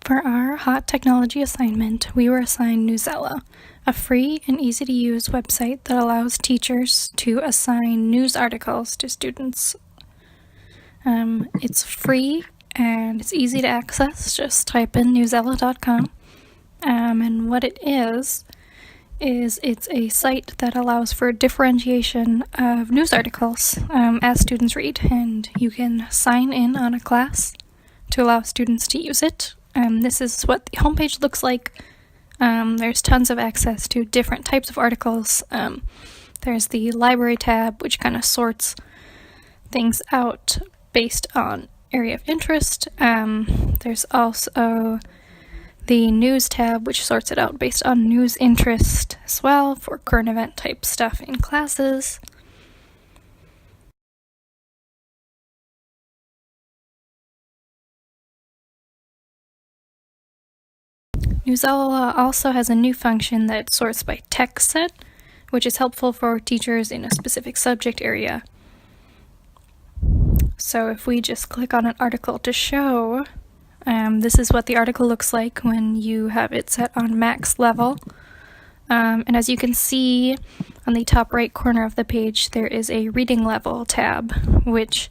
For our hot technology assignment, we were assigned Newsela, a free and easy-to-use website that allows teachers to assign news articles to students. It's free and it's easy to access. Just type in newsela.com. And what it is it's a site that allows for differentiation of news articles as students read, and you can sign in on a class to allow students to use it. This is what the homepage looks like. There's tons of access to different types of articles. There's the library tab, which kind of sorts things out based on area of interest. There's also the news tab, which sorts it out based on news interest as well for current event type stuff in classes. Newsela also has a new function that sorts by text set, which is helpful for teachers in a specific subject area. So if we just click on an article to show, this is what the article looks like when you have it set on max level. And as you can see on the top right corner of the page, there is a reading level tab, which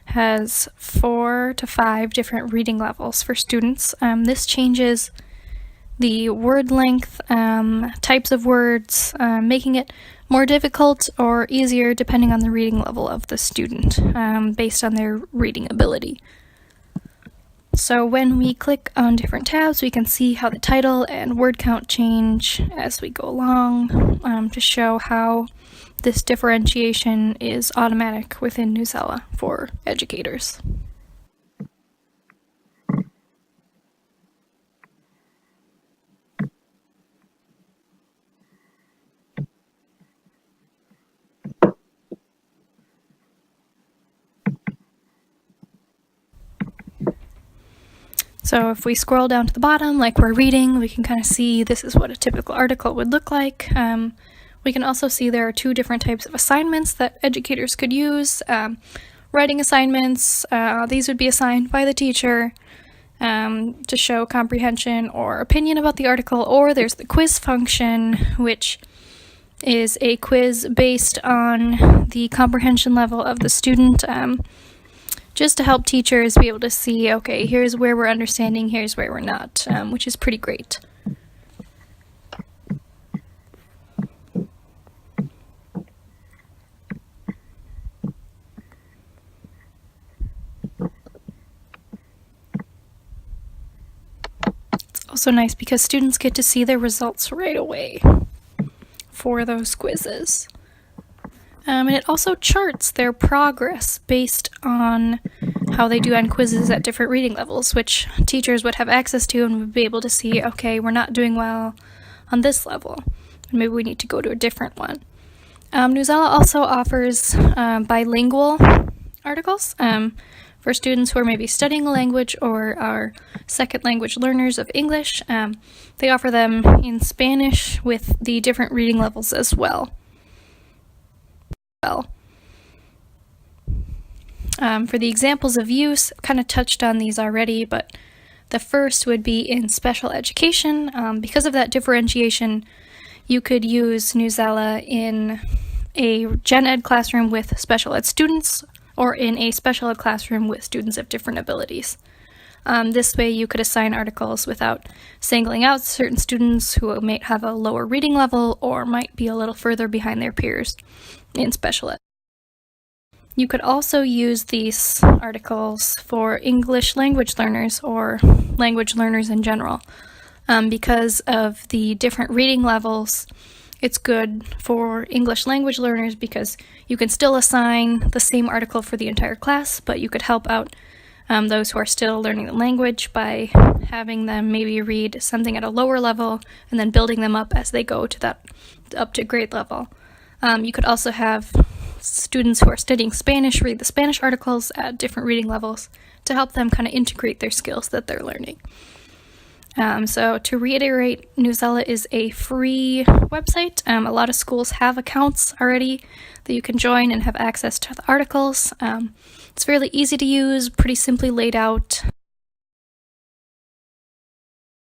has 4 to 5 different reading levels for students. This changes the word length, types of words, making it more difficult or easier depending on the reading level of the student, based on their reading ability. So when we click on different tabs, we can see how the title and word count change as we go along, to show how this differentiation is automatic within Newsela for educators. So if we scroll down to the bottom, like we're reading, we can kind of see this is what a typical article would look like. We can also see there are 2 different types of assignments that educators could use. Writing assignments, these would be assigned by the teacher to show comprehension or opinion about the article, or there's the quiz function, which is a quiz based on the comprehension level of the student, just to help teachers be able to see, okay, here's where we're understanding, here's where we're not, which is pretty great. It's also nice because students get to see their results right away for those quizzes. And it also charts their progress based on how they do on quizzes at different reading levels, which teachers would have access to and would be able to see, okay, we're not doing well on this level, and maybe we need to go to a different one. Newsela also offers bilingual articles for students who are maybe studying a language or are second language learners of English. They offer them in Spanish with the different reading levels as well. For the examples of use, I've kind of touched on these already, but the first would be in special education. Because of that differentiation, you could use Newsela in a gen ed classroom with special ed students, or in a special ed classroom with students of different abilities. This way you could assign articles without singling out certain students who might have a lower reading level or might be a little further behind their peers in special ed. You could also use these articles for English language learners or language learners in general. Because of the different reading levels, it's good for English language learners because you can still assign the same article for the entire class, but you could help out those who are still learning the language by having them maybe read something at a lower level and then building them up as they go to that up to grade level. You could also have students who are studying Spanish read the Spanish articles at different reading levels to help them kind of integrate their skills that they're learning. So to reiterate, Newsela is a free website. A lot of schools have accounts already that you can join and have access to the articles. It's fairly easy to use, pretty simply laid out.